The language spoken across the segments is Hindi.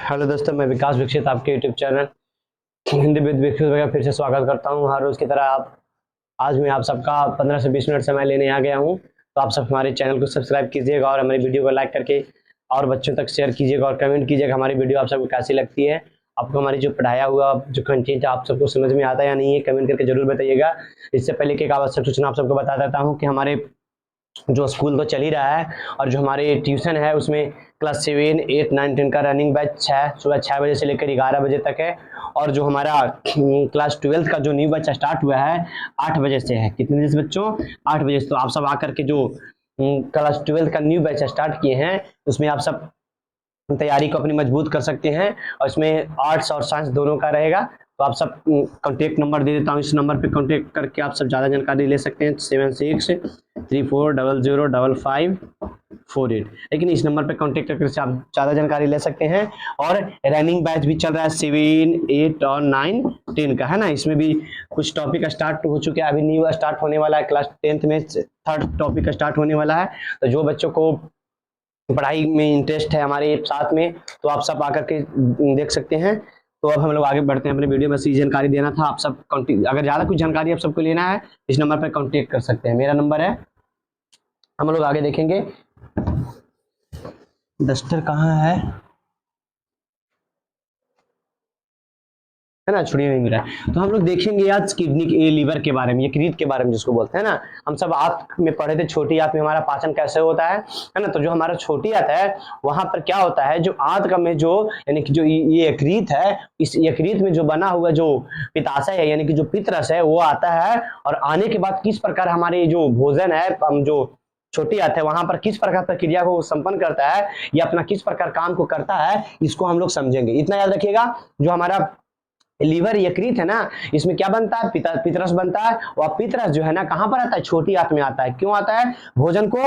हेलो दोस्तों, मैं विकास विकसित आपके यूट्यूब चैनल हिंदी विद विकसित में फिर से स्वागत करता हूं। हर रोज की तरह आज मैं आप सबका 15 से 20 मिनट समय लेने आ गया हूं। तो आप सब हमारे चैनल को सब्सक्राइब कीजिएगा और हमारी वीडियो को लाइक करके और बच्चों तक शेयर कीजिएगा और कमेंट कीजिएगा हमारी वीडियो आप सबको कैसी लगती है। आपको हमारी जो पढ़ाया हुआ जो कंटेंट है आप सबको समझ में आता है या नहीं है, कमेंट करके जरूर बताइएगा। इससे पहले कि एक आवश्यक सूचना आप सबको बता देता हूँ कि हमारे जो स्कूल तो चल ही रहा है और जो हमारे ट्यूशन है उसमें क्लास 7, 8, 9, 10 का रनिंग बैच सुबह 6 बजे से लेकर 11 बजे तक है। और जो हमारा क्लास 12 का जो न्यू बैच स्टार्ट हुआ है 8 बजे से है। कितने बजे से बच्चों? 8 बजे से। तो आप सब आकर के जो क्लास 12 का न्यू बैच स्टार्ट किए हैं उसमें आप सब तैयारी को अपनी मजबूत कर सकते हैं और इसमें आर्ट्स और साइंस दोनों का रहेगा। तो आप सब कॉन्टेक्ट नंबर दे देता हूँ, इस नंबर पे कॉन्टेक्ट करके आप सब ज़्यादा जानकारी ले सकते हैं। 7634005548। लेकिन इस नंबर पे कॉन्टेक्ट करके आप ज़्यादा जानकारी ले सकते हैं। और रनिंग बैच भी चल रहा है 7, 8 और 9, 10 का, है ना। इसमें भी कुछ टॉपिक स्टार्ट हो चुके हैं, अभी न्यू स्टार्ट होने वाला है। क्लास 10th में 3rd टॉपिक स्टार्ट होने वाला है। तो जो बच्चों को पढ़ाई में इंटरेस्ट है हमारे साथ में, तो आप सब आकर के देख सकते हैं। तो अब हम लोग आगे बढ़ते हैं अपने वीडियो में। ये जानकारी देना था आप सब। अगर ज़्यादा कुछ जानकारी आप सबको लेना है इस नंबर पर कांटेक्ट कर सकते हैं, मेरा नंबर है। हम लोग आगे देखेंगे। डस्टर कहाँ है ना, छुड़ी नहीं मिला। तो हम लोग देखेंगे आज किडनी के लीवर के बारे में, यकृत के बारे में जिसको बोलते हैं ना। हम सब आंत में पढ़े थे, छोटी आंत में हमारा पाचन कैसे होता है ना। तो जो हमारा छोटी आंत है वहां पर क्या होता है, जो आंत का में जो यानी कि जो ये यकृत है, इस यकृत में जो बना हुआ जो पित्ताशय है यानी कि जो पित्तरस है वो आता है। और आने के बाद किस प्रकार हमारे जो भोजन है, हम जो छोटी आंत है वहां पर किस प्रकार प्रक्रिया को संपन्न करता है या अपना किस प्रकार काम को करता है, इसको हम लोग समझेंगे। इतना याद रखिएगा, जो हमारा लीवर यकृत है ना, इसमें क्या बनता है, पितरस बनता है। और पितरस जो है ना कहाँ पर आता है, छोटी आंत में आता है। क्यों आता है? भोजन को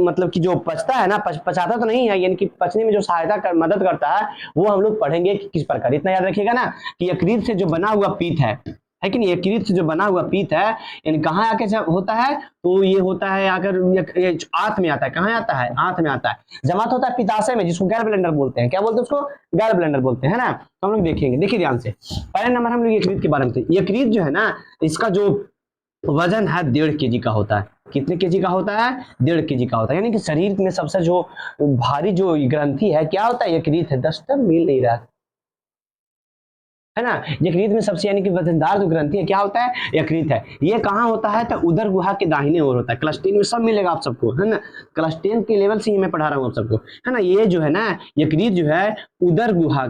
मतलब कि जो पचता है ना, पचाता तो नहीं है, यानी कि पचने में जो सहायता मदद करता है वो हम लोग पढ़ेंगे कि किस प्रकार। इतना याद रखिएगा ना कि यकृत से जो बना हुआ पीत है कि नहीं, यकृत से जो बना हुआ पीत है यानी कहाँ आके होता है, तो ये होता है आकर आंत में आता है। कहाँ आता है? आंत में आता है। जमा होता है पित्ताशय में, जिसको गैल ब्लेंडर बोलते हैं। क्या बोलते हैं उसको? गैल ब्लेंडर बोलते हैं, है ना। तो हम लोग देखेंगे, देखिए ध्यान से। पहले नंबर हम लोग यकृत के बारे में थे। यकृत जो है ना, इसका जो वजन है 1.5 kg का होता है। कितने kg का होता है? 1.5 kg का होता है। यानी कि शरीर में सबसे जो भारी जो ग्रंथि है क्या होता है? यकृत है। 10 टन मिल नहीं रहा है ना। यकृत में सबसे यानी कि वजनदार जो ग्रंथि है क्या होता है? यकृत है। ये कहाँ होता है? तो उदर गुहा के दाहिने ओर होता है। क्लास 10 में सब मिलेगा आप सबको, है ना। क्लास 10 के लेवल से ही मैं पढ़ा रहा हूँ आप सबको, है ना। ये जो है ना यकृत जो है उदर गुहा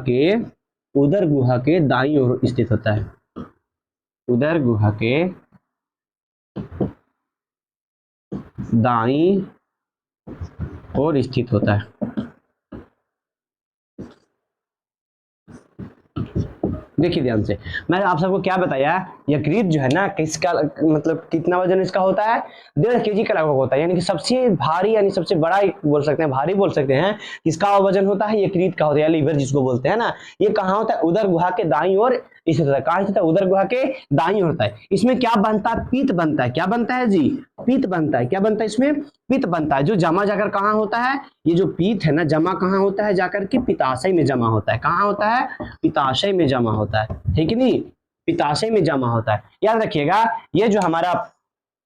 के दाईं ओर स्थित होता है। उदर गुहा के दाईं ओर स्थित होता है। देखिए ध्यान से, मैंने आप सबको क्या बताया, यकृत जो है ना किसका मतलब कितना वजन इसका होता है? 1.5 kg का लगभग होता है। यानी कि सबसे भारी यानी सबसे बड़ा बोल सकते हैं, भारी बोल सकते हैं। किसका वजन होता है? यकृत का होता है या लीवर जिसको बोलते हैं ना। ये कहाँ होता है? उदर गुहा के दाईं ओर स्थित होता है। कहाँ स्थित है? उदर गुहा के दाईं ओर होता है। इसमें क्या बनता है? पीत बनता है। क्या बनता है जी? पीत बनता है। क्या बनता है इसमें? पीत बनता है। जो जमा जाकर कहाँ होता है? ये जो पीत है ना जमा कहाँ होता है? जाकर के पित्ताशय में जमा होता है। कहाँ होता है? पित्ताशय में जमा होता है, ठीक नहीं, पित्ताशय में जमा होता है। याद रखिएगा, ये जो हमारा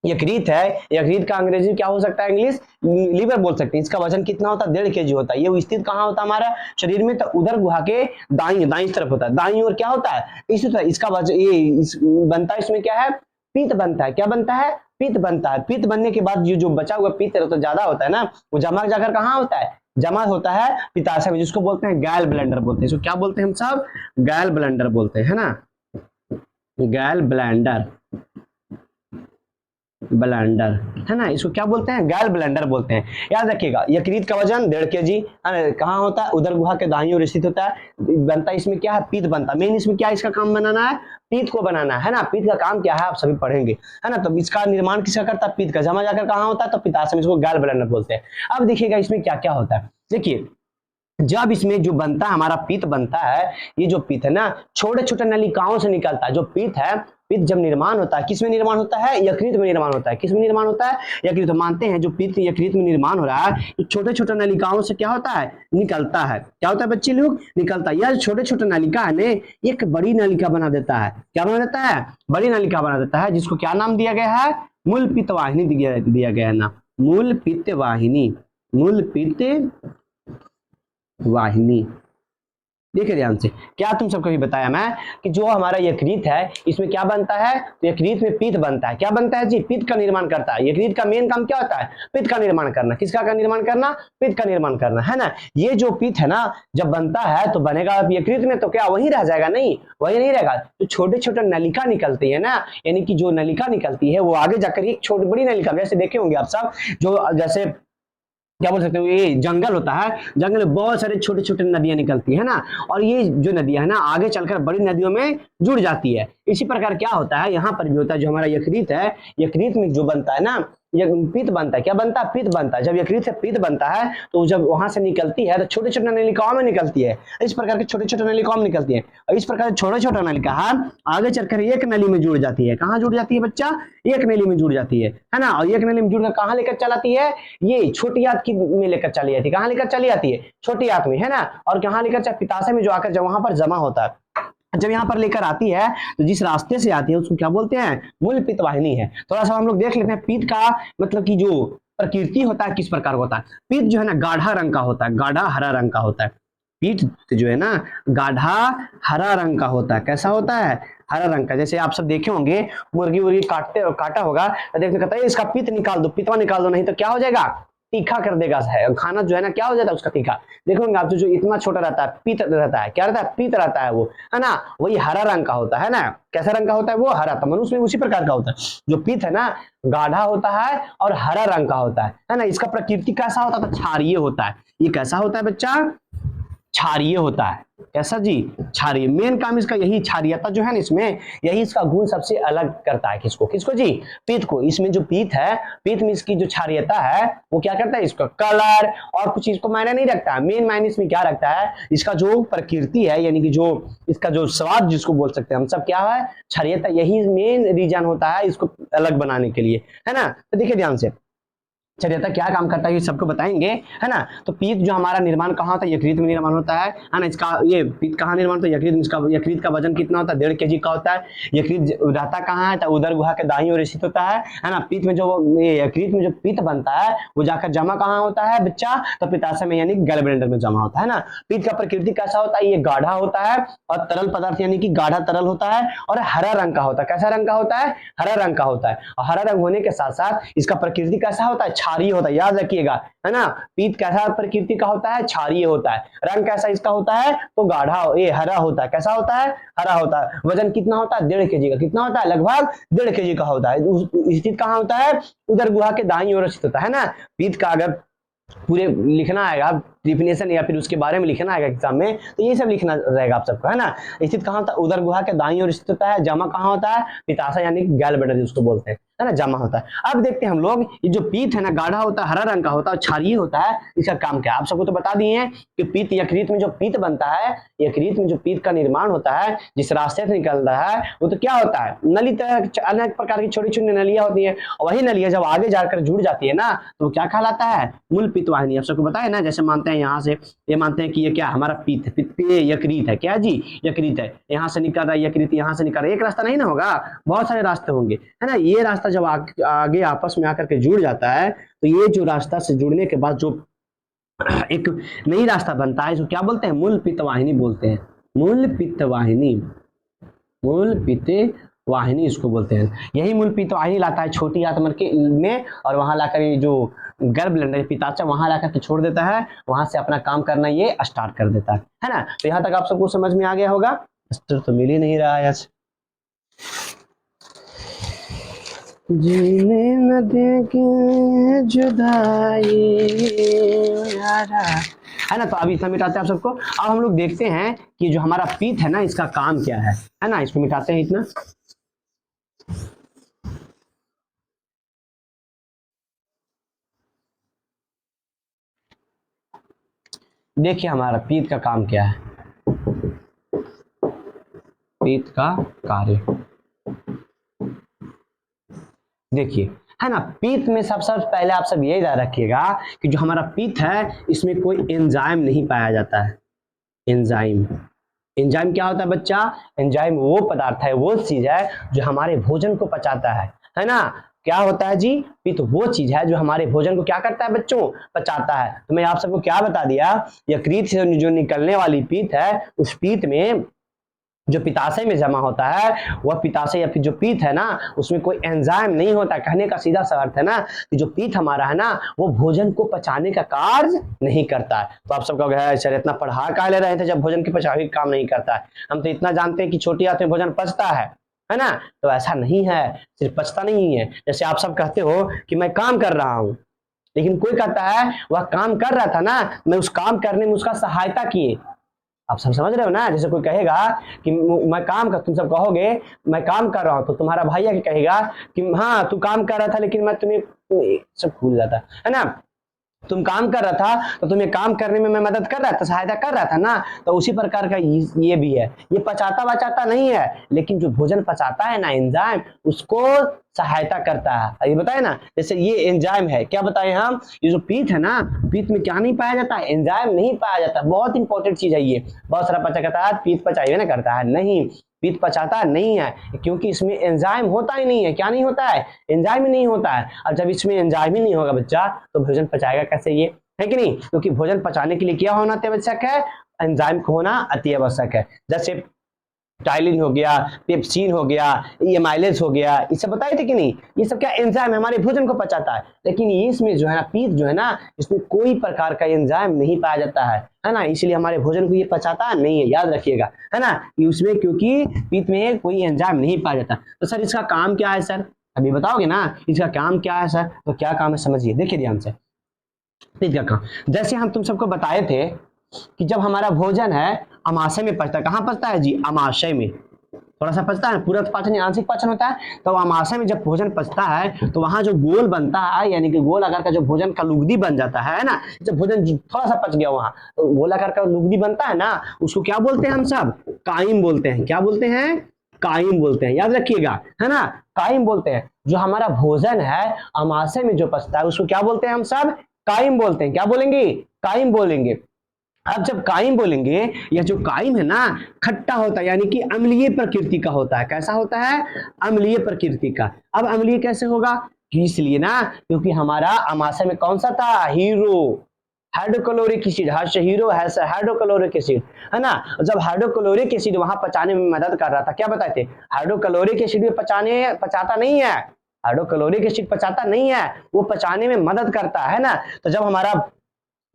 यकृत है, यकृत का अंग्रेजी क्या हो सकता है? इंग्लिश लीवर बोल सकते हैं। इसका वजन कितना होता है? 1.5 kg होता है। ये स्थित कहाँ होता है हमारा शरीर में? तो उदर गुहा के दाईं तरफ होता है। दाईं ओर क्या होता है? इसी तरह इसका वजन ये बनता है। इसमें क्या है? पीत बनता है। क्या बनता है? पीत बनता है। पीत बनने के बाद जो बचा हुआ पीत तो ज्यादा होता है ना, वो जमा जाकर कहाँ होता है? जमा होता है पित्ताशय में, जिसको बोलते हैं गैल ब्लेंडर बोलते हैं। इसको क्या बोलते हैं हम सब? गैल ब्लेंडर बोलते हैं, है ना। गैल ब्लेंडर है ना, इसको क्या बोलते हैं? गैल ब्लेंडर बोलते हैं। याद रखिएगा, यकृत का वजन 1.5 kg कहाँ होता है? उदर गुहा के दाईं ओर स्थित होता है। बनता है इसमें क्या है? पीत बनता है। मेन इसमें क्या इसका काम बनाना है? पीत को बनाना है ना। पीत का काम क्या है आप सभी पढ़ेंगे, है ना। तो इसका निर्माण किसका करता है? पीत का। जमा जाकर कहाँ होता है? तो पित्ताशय में, इसको गैल ब्लेंडर बोलते हैं। अब देखिएगा इसमें क्या क्या होता है। देखिए, जब इसमें जो बनता है हमारा पीत बनता है, ये जो पीत है ना छोटे छोटे नलिकाओं से निकलता है। जो पीत है पित्त जब निर्माण होता है, किस में निर्माण होता है? यकृत में निर्माण होता है। किस में निर्माण होता है? यकृत। तो मानते हैं जो पित्त यकृत में निर्माण हो रहा है, तो छोटे छोटे नलिकाओं से क्या होता है? निकलता है। क्या होता है बच्चे लोग? निकलता है। यह छोटे छोटे नलिका है ने एक बड़ी नलिका बना देता है। क्या बना देता है? बड़ी नलिका बना देता है, जिसको क्या नाम दिया गया है? मूल पित्त वाहिनी दिया गया है ना, मूल पित्त वाहिनी, मूल पित्त वाहिनी। देखिए ध्यान से, क्या तुम सबको भी बताया मैं कि जो हमारा यकृत है इसमें क्या बनता है? तो यकृत में पित्त बनता है। क्या बनता है जी? पित्त का निर्माण करता है। यकृत का मेन काम क्या होता है? पित्त का निर्माण करना। किसका का निर्माण करना? पित्त का निर्माण करना, है ना। ये जो पित्त है ना, जब बनता है तो बनेगा यकृत में, तो क्या वहीं रह जाएगा? नहीं, वही नहीं रहेगा। तो छोटे छोटे नलिका निकलती है ना, यानी कि जो नलिका निकलती है वो आगे जाकर एक छोटी बड़ी नलिका, जैसे देखे होंगे आप सब, जो जैसे क्या बोल सकते हो, ये जंगल होता है, जंगल में बहुत सारे छोटे छोटे नदियां निकलती है ना, और ये जो नदियां है ना आगे चलकर बड़ी नदियों में जुड़ जाती है। इसी प्रकार क्या होता है यहाँ पर भी होता है, जो हमारा यकृत है, यकृत में जो बनता है ना, ये पित्त बनता है। क्या बनता है? पित्त बनता है। जब यकृत से पित्त बनता है तो जब वहां से निकलती है तो छोटे छोटे नलिकाओं में निकलती है। इस प्रकार के छोटे छोटे नलिकाओं में निकलती है, और इस प्रकार छोटा छोटा नलिका आगे चलकर एक नली में जुड़ जाती है। कहाँ जुड़ जाती है बच्चा? एक नली में जुड़ जाती है ना। और एक नली में जुड़कर कहाँ लेकर चलाती है? ये छोटी आंत की में लेकर चली जाती है। कहाँ लेकर चली जाती है? छोटी आंत में, है ना। और कहाँ लेकर? पिताशय में, जो आकर जब वहां पर जमा होता है। जब यहाँ पर लेकर आती है तो जिस रास्ते से आती है उसको क्या बोलते हैं? मूल पित्त वाहिनी है। थोड़ा सा हम लोग देख लेते हैं पित्त का मतलब कि जो प्रकृति होता है किस प्रकार का होता है। पित्त जो है ना गाढ़ा रंग का होता है, गाढ़ा हरा रंग का होता है। पित्त जो है ना गाढ़ा हरा रंग का होता है। कैसा होता है? हरा रंग का। जैसे आप सब देखे होंगे मुर्गी उर्गी काटा होगा तो देखते कहता है इसका पित्त निकाल दो, पित्तवा निकाल दो, नहीं तो क्या हो जाएगा? तीखा कर देगा है खाना जो है ना, क्या हो जाता है उसका? तीखा। देखोगे आप जो इतना छोटा रहता है, पीत रहता है। क्या रहता है? पीत रहता है वो, है ना। वही हरा रंग का होता है ना। कैसा रंग का होता है वो? हरा। तो मनुष्य में उसी प्रकार का होता है। जो पीत है ना गाढ़ा होता है और हरा रंग का होता है ना। इसका प्रकृति कैसा होता है? तो क्षारीय होता है। ये कैसा होता है बच्चा? क्षारीय होता है। कैसा जी? क्षारीय। मेन काम इसका यही, क्षारीयता जो है ना इसमें, यही इसका गुण सबसे अलग करता है। किसको किसको जी? पीत को। इसमें जो पीत है, पीत में इसकी जो क्षारीयता है वो क्या करता है? इसका कलर और कुछ इसको मायने नहीं रखता है। मेन मायने इसमें क्या रखता है? इसका जो प्रकृति है, यानी कि जो इसका जो स्वाद जिसको बोल सकते हैं हम सब, क्या है? क्षारीयता। यही मेन रीजन होता है इसको अलग बनाने के लिए, है ना। तो देखिए ध्यान से, क्षारीयता क्या काम करता है ये सबको बताएंगे, है ना। तो पित्त जो हमारा निर्माण कहाँ होता है? यकृत में निर्माण होता है ना। इसका ये पित्त कहाँ निर्माण होता है? यकृत में। इसका यकृत का वजन कितना होता है? 1.5 kg का होता है। यकृत रहता कहाँ है? तो उदर गुहा के दाईं ओर स्थित होता है ना। पित्त में जो यकृत में जो पित्त बनता है वो जाकर जमा कहाँ होता है बच्चा? तो पित्ताशय में, यानी गैल ब्लैडर में जमा होता है ना। पित्त का प्रकृति कैसा होता है? ये गाढ़ा होता है और तरल पदार्थ, यानी कि गाढ़ा तरल होता है और हरा रंग का होता है। कैसा रंग का होता है? हरा रंग का होता है। और हरा रंग होने के साथ साथ इसका प्रकृति कैसा होता है? क्षारीय होता है। याद रखिएगा, है ना। पित्त कैसा प्रकृति का होता है? क्षारीय होता है। रंग कैसा इसका होता है? तो गाढ़ा, ये हरा होता है। कैसा होता है? हरा होता है। वजन कितना होता है? 1.5 kg का। कितना होता है? लगभग 1.5 kg का होता है। स्थित कहाँ होता है? उदर गुहा के दाईं ओर स्थित होता है ना। पित्त का अगर पूरे लिखना आएगा डिफिनेशन या फिर उसके बारे में लिखना आएगा एग्जाम में, तो ये सब लिखना रहेगा आप सबको, है ना। स्थित कहाँ होता है? उदर गुहा के दाईं ओर स्थित होता है। जमा कहाँ होता है? पित्ताशय, यानी गैल ब्लैडर जिसको बोलते हैं, है ना, जमा होता है। अब देखते हैं हम लोग, ये जो पित्त है ना गाढ़ा होता है, हरा रंग का होता है, क्षारीय होता है, इसका काम क्या है? आप सबको तो बता दिए हैं कि पित्त यकृत में जो पित्त बनता है, यकृत में जो पित्त का निर्माण होता है जिस रास्ते से निकल रहा है वो तो क्या होता है? नली तरह अनेक प्रकार की छोटी छोटी नलियां होती है, और वही नलियां जब आगे जाकर जुड़ जाती है ना तो क्या कहलाता है? मूल पित्त वाहिनी। आप सबको बताया ना, जैसे मानते हैं यहाँ से, ये मानते हैं कि ये क्या हमारा पित्त, पित्त यकृत है। क्या जी? यकृत है। यहाँ से निकल रहा है यकृत, यहाँ से निकल रहा है। एक रास्ता नहीं ना होगा, बहुत सारे रास्ते होंगे, है ना। ये रास्ता जब आगे आपस में आकर के जुड़ जाता है तो ये जो रास्ता से जुड़ने के बाद जो एक नई रास्ता बनता है इसको क्या बोलते हैं? मूल पित्त वाहिनी बोलते हैं। मूल पित्त वाहिनी, मूल पित्त वाहिनी इसको बोलते हैं। यही मूल पित्त वाहिनी लाता है छोटी आंत के में, और वहां लाकर ये जो गर्भ ब्लैडर पित्ताशय वहां लाकर के छोड़ देता है, वहां से अपना काम करना ये स्टार्ट कर देता है ना। तो यहाँ तक आप सबको समझ में आ गया होगा। तो मिल ही नहीं रहा है आज। जीने न देंगे जुदाई यारा, है ना। तो अभी इतना मिटाते हैं आप सबको। अब हम लोग देखते हैं कि जो हमारा पित्त है ना इसका काम क्या है ना। इसको मिटाते हैं इतना। देखिए हमारा पित्त का काम क्या है। पित्त का कार्य, देखिए, है ना, पित्त में सबसे पहले आप सब ये याद रखिएगा कि जो हमारा पित्त है इसमें कोई एंजाइम नहीं पाया जाता है। एंजाइम, एंजाइम क्या होता है बच्चा? एंजाइम वो पदार्थ है, वो चीज है जो हमारे भोजन को पचाता है ना। क्या होता है जी? पित्त वो चीज है जो हमारे भोजन को क्या करता है बच्चों? पचाता है। तो मैं आप सबको क्या बता दिया, यकृत से जो निकलने वाली पित्त है, उस पित्त में जो पित्ताशय में जमा होता है, वह पित्ताशय या फिर जो पित्त है ना, उसमें कोई एंजाइम नहीं होता। कहने का सीधा सा अर्थ है ना कि जो पित्त हमारा है ना, वो भोजन को पचाने का कार्य नहीं करता है। तो आप सब कहोगे सर इतना पढ़ा का ले रहे थे जब भोजन के पचाने का काम नहीं करता है। हम तो इतना जानते हैं कि छोटी आंत में भोजन पचता है ना। तो ऐसा नहीं है, सिर्फ पचता नहीं है। जैसे आप सब कहते हो कि मैं काम कर रहा हूँ, लेकिन कोई कहता है वह काम कर रहा था ना, मैं उस काम करने में उसका सहायता किए। आप सब समझ रहे हो ना? जैसे कोई कहेगा कि मैं काम कर, तुम सब कहोगे मैं काम कर रहा हूं, तो तुम्हारा भाई आके कहेगा कि हाँ तू काम कर रहा था लेकिन मैं तुम्हें सब भूल जाता है ना। तुम काम कर रहा था तो तुम्हें काम करने में मैं मदद कर रहा था, सहायता कर रहा था ना। तो उसी प्रकार का ये भी है, ये पचाता बचाता नहीं है, लेकिन जो भोजन पचाता है ना एंजाइम, उसको सहायता करता है। ये बताए ना, जैसे ये एंजाइम है, क्या बताए हम? ये जो पित्त है ना, पित्त में क्या नहीं पाया जाता? एंजाइम नहीं पाया जाता। बहुत इंपॉर्टेंट चीज है ये। बहुत सारा बच्चा कहता है पित्त पचाइए ना करता है, नहीं, पित्त पचाता नहीं है, क्योंकि इसमें एंजाइम होता ही नहीं है। क्या नहीं होता है? एंजाइम ही नहीं होता है। और जब इसमें एंजाइम ही नहीं होगा बच्चा, तो भोजन पचाएगा कैसे? ये है कि नहीं? क्योंकि भोजन पचाने के लिए क्या होना अति आवश्यक है? एंजाइम को होना अति आवश्यक है। जैसे टाइलिन हो गया, पेप्सिन हो गया, एमाइलेज हो गया, ये सब बताए थे कि नहीं? ये सब क्या एंजाइम है, हमारे भोजन को पचाता है। लेकिन ये इसमें जो है ना, पित्त जो है ना, इसमें कोई प्रकार का एंजाइम नहीं पाया जाता है ना। इसलिए हमारे भोजन को ये पचाता नहीं है, याद रखिएगा, है ना। उसमें क्योंकि पित्त में कोई एंजाइम नहीं पाया जाता। तो सर इसका काम क्या है सर? अभी बताओगे ना इसका काम क्या है सर? तो क्या काम है समझिए, देखिए ध्यान से। पित्त का काम, जैसे हम तुम सबको बताए थे कि जब हमारा भोजन है अमाशय में पचता है। कहाँ पचता है जी? अमाशय में। थोड़ा सा पचता है, पूरा पाचन आंशिक पाचन होता है। तो अमाशय में जब भोजन पचता है तो वहां जो गोल बनता है, यानी कि गोल आकार का जो भोजन का लुगदी बन जाता है ना, जब भोजन थोड़ा सा पच गया वहां, तो गोल आकार का लुगदी बनता है ना, उसको क्या बोलते हैं हम सब? काइम बोलते हैं। क्या बोलते हैं? काइम बोलते हैं, याद रखिएगा, है ना। काइम बोलते हैं। जो हमारा भोजन है अमाशय में जो पचता है, उसको क्या बोलते हैं हम सब? काइम बोलते हैं। क्या बोलेंगे? काइम बोलेंगे। अब जब काइम बोलेंगे, यह जो काइम है ना, खट्टा होता है, यानी कि अम्लीय प्रकृति का होता है। कैसा होता है? अम्लीय प्रकृति का। अब अम्लीय कैसे होगा? इसलिए ना क्योंकि हमारा अमाशय में कौन सा था? Hero, hydrochloric acid. हीरो है हाइड्रोक्लोरिक एसिड, है ना। जब हाइड्रोक्लोरिक एसिड वहां पचाने में मदद कर रहा था, क्या बताए थे? हाइड्रोक्लोरिक एसिड में पचाता नहीं है, हाइड्रोक्लोरिक एसिड पचाता नहीं है, वो पचाने में मदद करता है ना। तो जब हमारा,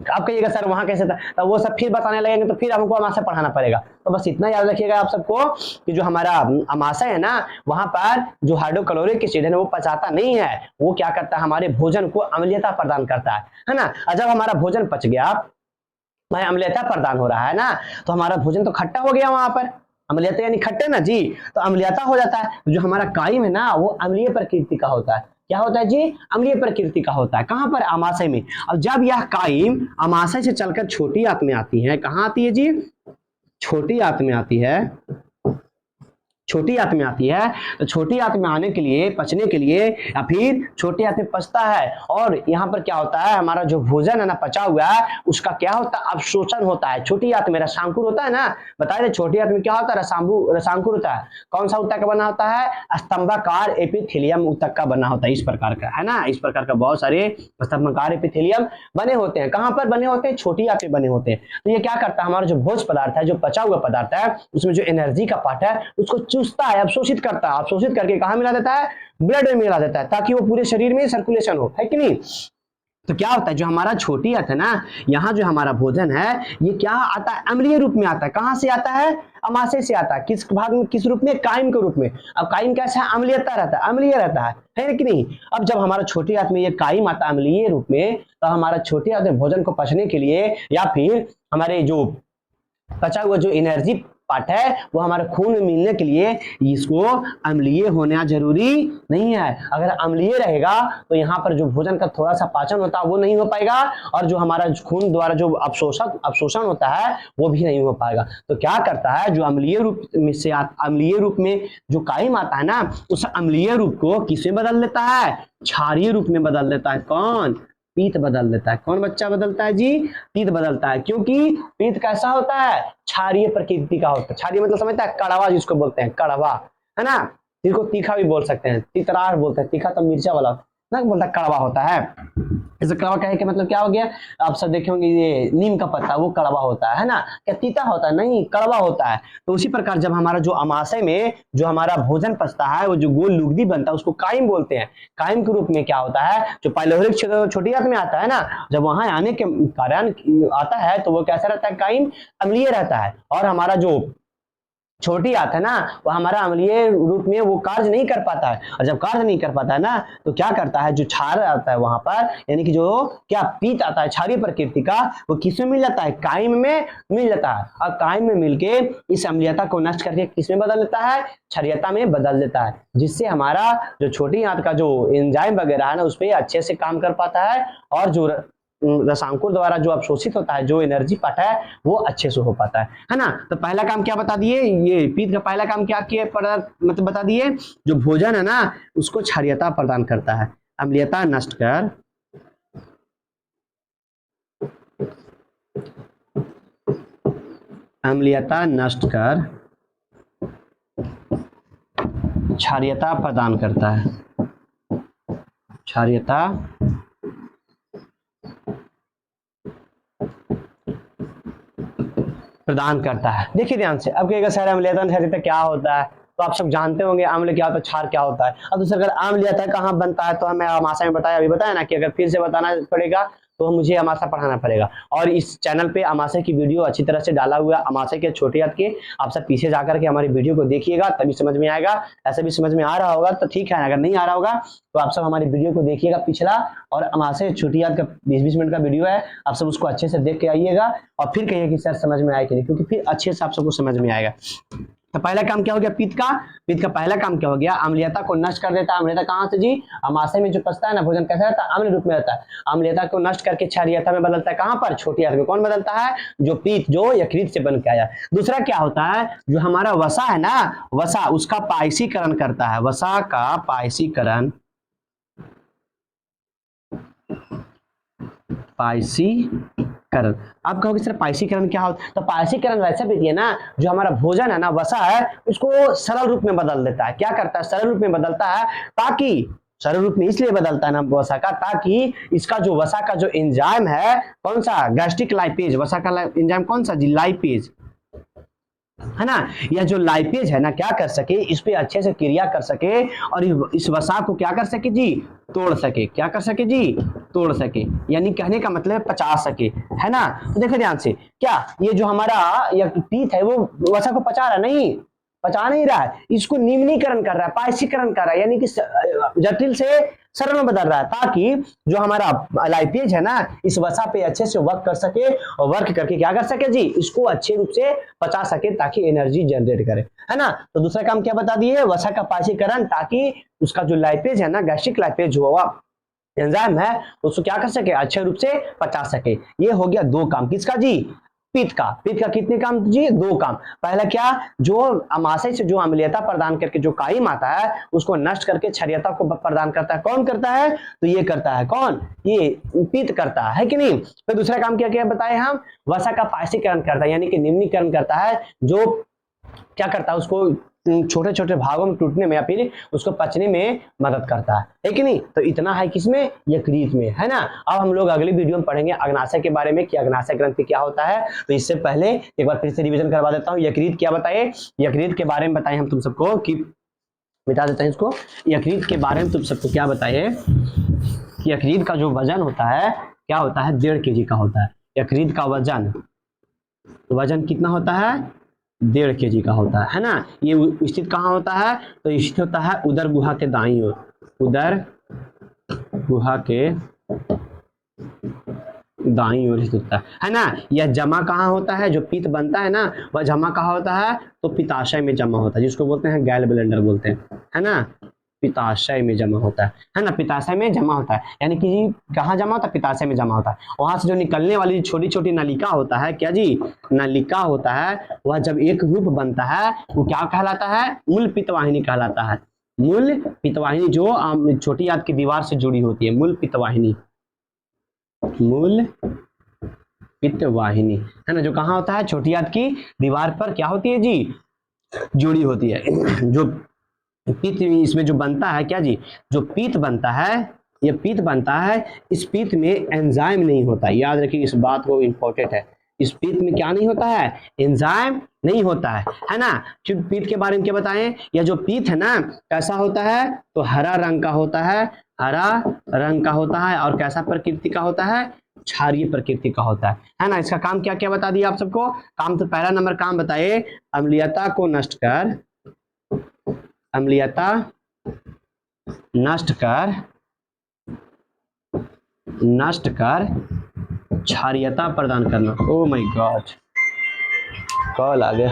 आप कहिएगा सर वहां कैसे था, तो वो सब फिर बताने लगेंगे तो फिर हमको अमाशय पढ़ाना पड़ेगा। तो बस इतना याद रखिएगा आप सबको कि जो हमारा अमाशय है ना, वहां पर जो हाइड्रोक्लोरिक एसिड है ना, वो पचाता नहीं है, वो क्या करता है? हमारे भोजन को अम्लीयता प्रदान करता है ना। और जब हमारा भोजन पच गया, वह अम्लीयता प्रदान हो रहा है ना, तो हमारा भोजन तो खट्टा हो गया वहां पर। अम्लीयता यानी खट्टे ना जी, तो अम्लीयता हो जाता है। जो हमारा काइम है ना, वो अम्लीय प्रकृति का होता है। क्या होता है जी? अम्लीय प्रकृति का होता है। कहां पर? अमाशय में। अब जब यह काइम अमाशय से चलकर छोटी आंत में आती है, कहां आती है जी? छोटी आंत में आती है। छोटी आंत में आती है, तो छोटी आंत में आने के लिए, पचने के लिए, या फिर छोटी आंत में पचता है। और यहाँ पर क्या होता है? हमारा जो भोजन है ना पचा हुआ है, उसका क्या होता है? अवशोषण होता है। छोटी आंत में रसांकुर होता है ना, बताए थे छोटी आंत में क्या होता है? रसांकुर होता है। कौन सा ऊतक का बना होता है? स्तंभाकार एपिथेलियम ऊतक का बना होता है, इस प्रकार का, है ना। इस प्रकार का बहुत सारे स्तंभाकार एपिथेलियम बने होते हैं। कहां पर बने होते हैं? छोटी आंत में बने होते हैं। तो ये क्या करता है? हमारा जो भोज पदार्थ है, जो पचा हुआ पदार्थ है, उसमें जो एनर्जी का पार्ट है, उसको चूसता है, अवशोषित करता है। अवशोषित करके कहां मिला देता है? ब्लड में मिला देता है, ताकि वो पूरे शरीर में सर्कुलेशन हो, है कि नहीं। तो क्या होता है? जो हमारा छोटी आंत है ना, यहाँ जो हमारा भोजन है, ये क्या आता है? अम्लीय रूप में आता है। कहां से आता है? अमाशय से आता है। किस भाग में, किस रूप में? काइम के रूप में। अब काइम कैसा है? अम्लीयता रहता है, अम्लीय रहता है कि नहीं। अब जब हमारा छोटी आंत में ये काइम आता है अम्लीय रूप में, तो हमारा छोटी आंत में भोजन को पचने के लिए, या फिर हमारे जो पचा हुआ जो एनर्जी पार्ट है वो हमारे खून में मिलने के लिए इसको अम्लीय होना जरूरी नहीं है। अगर अम्लीय रहेगा तो यहाँ पर जो भोजन का थोड़ा सा पाचन होता है वो नहीं हो पाएगा, और जो हमारा खून द्वारा जो अवशोषण होता है वो भी नहीं हो पाएगा। तो क्या करता है, जो अम्लीय रूप में से अम्लीय रूप में जो कायम आता है ना, उस अम्लीय रूप को किसमें बदल देता है, क्षारीय रूप में बदल देता है। कौन, पीत बदल देता है। कौन बच्चा बदलता है जी, पीत बदलता है। क्योंकि पीत कैसा होता है, क्षारीय प्रकृति का होता है। क्षारीय मतलब समझता है, कड़वा जिसको बोलते हैं, कड़वा है ना, जिसको तीखा भी बोल सकते हैं, तितरार बोलते हैं, तीखा तो मिर्चा वाला ना बोलता है, कड़वा होता है। जैसे कड़वा कहे के मतलब क्या हो गया, आप सब देखे होंगे ये नीम का पत्ता वो कड़वा होता है ना, क्या तीता होता है, नहीं कड़वा होता है। तो उसी प्रकार जब हमारा जो अमाशय में जो हमारा भोजन पचता है वो जो गोल लुगदी बनता है उसको कायम बोलते हैं। कायम के रूप में क्या होता है, जो पाइलोरिक क्षेत्र छोटी आंत में आता है ना, जब वहां आने के कारण आता है तो वो कैसा रहता है, कायम अम्लीय रहता है। और हमारा जो छोटी आंत है ना वो हमारा अम्लीय रूप में वो कार्य नहीं कर पाता है, और जब कार्य नहीं कर पाता है ना तो क्या करता है, जो क्षार आता है वहां पर, यानी कि जो क्या पीत आता है क्षारीय प्रकृति का, वो किसमें मिल जाता है, कायम में मिल जाता है। और कायम में मिलके इस अम्लीयता को नष्ट करके किसमें बदल देता है, क्षारीयता में बदल देता है, जिससे हमारा जो छोटी आंत का जो एंजाइम वगैरह है ना उस पर अच्छे से काम कर पाता है, और जो रसांकुर द्वारा जो अवशोषित होता है जो एनर्जी पार्ट है वो अच्छे से हो पाता है ना। तो पहला काम क्या बता दिए, ये पीत का पहला काम क्या किए मतलब बता दिए, जो भोजन है ना उसको क्षारीयता प्रदान करता है, अम्लीयता नष्ट कर अम्लीयता नष्ट कर क्षारीयता प्रदान करता है, क्षारीयता प्रदान करता है। देखिए ध्यान से, अब कहेगा सर अम्लीयता क्षारीयता क्या होता है, तो आप सब जानते होंगे अम्ल क्या होता है, क्षार क्या होता है। अब दूसरा अगर अम्लीयता कहाँ बनता है तो हमें अमाशय में बताया, अभी बताया ना कि अगर फिर से बताना पड़ेगा तो मुझे अमाशय पढ़ाना पड़ेगा। और इस चैनल पे अमाशय की वीडियो अच्छी तरह से डाला हुआ है, अमाशय के छोटे हाथ के, आप सब पीछे जाकर के हमारी वीडियो को देखिएगा तभी समझ में आएगा। ऐसे भी समझ में आ रहा होगा तो ठीक है, अगर नहीं आ रहा होगा तो आप सब हमारी वीडियो को देखिएगा पिछला, और अमाशय छोटी हाथ का 20-20 मिनट का वीडियो है, आप सब उसको अच्छे से देख के आइएगा और फिर कहिए कि सर समझ में आया कि नहीं, क्योंकि फिर अच्छे से आप सबको समझ में आएगा। तो पहला काम क्या हो गया पित्त का, पित्त का पहला काम क्या हो गया, अम्लीयता को नष्ट कर देता है। अम्लीयता कहाँ से जी, अमाशय में जो पचता है ना भोजन कैसा रहता है, अम्ल रूप में रहता है। अम्लीयता को नष्ट करके क्षारीयता में बदलता है, कहाँ पर, छोटी आंत में। कौन बदलता है, जो पित्त जो यकृत से बन के आया। दूसरा क्या होता है, जो हमारा वसा है ना, वसा उसका पायसीकरण करता है, वसा का पायसीकरण, पायसीकरण। आप कहोगे सर पायसीकरण क्या होता है, तो पायसीकरण वैसे भी है ना, जो हमारा भोजन है ना वसा है उसको सरल रूप में बदल देता है। क्या करता है, सरल रूप में बदलता है, ताकि सरल रूप में इसलिए बदलता है ना वसा का, ताकि इसका जो वसा का जो एंजाइम है, कौन सा, गैस्ट्रिक लाइपेज, वसा का एंजाइम कौन सा जी, लाइपेज है ना, यह जो लाइपेज है ना क्या कर सके, इस पे अच्छे से क्रिया कर सके और इस वसा को क्या कर सके जी, तोड़ सके। क्या कर सके जी, तोड़ सके, यानी कहने का मतलब है पचा सके, है ना। तो देखो ध्यान से, क्या ये जो हमारा यह पीत है वो वसा को पचा रहा नहीं, पचा नहीं रहा है, इसको निम्नीकरण कर रहा है, पायसीकरण कर रहा है, यानी कि जटिल से सरल में बदल रहा है, ताकि जो हमारा लाइपेज है ना इस वसा पे अच्छे से वर्क कर सके, और वर्क करके क्या कर सके जी, इसको अच्छे रूप से पचा सके ताकि एनर्जी जनरेट करे, है ना। तो दूसरा काम क्या बता दिए, वसा का पायसीकरण, ताकि उसका जो लाइपेज है ना, गैस्ट्रिक लाइपेज जो हुआ एंजाइम है उसको क्या कर सके, अच्छे रूप से पचा सके। ये हो गया दो काम, किसका जी, पित्त का। पित्त का कितने काम जी, दो काम। पहला क्या, जो अमाशय से जो अम्लीयता प्रदान करके जो कायम आता है उसको नष्ट करके क्षारीयता को प्रदान करता है। कौन करता है, तो ये करता है, कौन, ये पित्त करता है कि नहीं। तो दूसरा काम क्या क्या बताए हम, वसा का पायसीकरण करता है, यानी कि निम्नीकरण करता है, जो क्या करता है उसको छोटे छोटे भागों में टूटने में या फिर उसको पचने में मदद करता है कि नहीं। तो इतना है किसमें, यकृत में, है ना। अब हम लोग अगली वीडियो में पढ़ेंगे अग्नाशय के बारे में कि अग्नाशय ग्रंथि क्या होता है। तो इससे पहले एक बार फिर से रिवीजन करवा देता हूँ, यकृत क्या बताए, यकृत के बारे में बताए हम तुम सबको, कि मिटा देते हैं इसको। यकृत के बारे में तुम सबको क्या बताए, यकृत का जो वजन होता है क्या होता है, 1.5 kg का होता है। यकृत का वजन कितना होता है, 1.5 kg का होता है ना। ये स्थित कहाँ होता है, तो स्थित होता है उदर गुहा के दाईं ओर, उदर गुहा के दाईं ओर स्थित होता है ना। यह जमा कहाँ होता है, जो पित्त बनता है ना वह जमा कहाँ होता है, तो पित्ताशय में जमा होता है, जिसको बोलते हैं गैल ब्लेंडर बोलते हैं, है ना। पित्ताशय में जमा होता है ना, पित्ताशय में जमा होता है, यानी कि कहाँ जमा होता है, पित्ताशय में जमा होता है। वहां से जो निकलने वाली छोटी छोटी नलिका होता है, क्या जी, नलिका होता है, वह जब एक रूप बनता है वो क्या कहलाता है, मूल पित्तवाहिनी कहलाता है। मूल पित्तवाहिनी जो छोटी आंत की दीवार से जुड़ी होती है, मूल पित्तवाहिनी, मूल पित्तवाहिनी, है ना, जो कहाँ होता है, छोटी आंत की दीवार पर क्या होती है जी, जुड़ी होती है। जो पित्त इसमें जो बनता है, क्या जी, जो पित्त बनता है, ये पित्त बनता है, इस पित्त में एंजाइम नहीं होता, याद रखिए इस बात को, इंपॉर्टेंट है। इस पित्त में क्या नहीं होता है, एंजाइम नहीं होता है ना। क्योंकि पित्त के बारे में क्या बताएं, यह जो पित्त है ना कैसा होता है, तो हरा रंग का होता है, हरा रंग का होता है, और कैसा प्रकृति का होता है, क्षारीय प्रकृति का होता है ना। इसका काम क्या क्या बता दिया आप सबको, काम तो पहला नंबर काम बताए, अम्लीयता को नष्ट कर, अम्लीयता नष्ट कर क्षारीयता प्रदान करना। ओ माय गॉड, कॉल आ गया।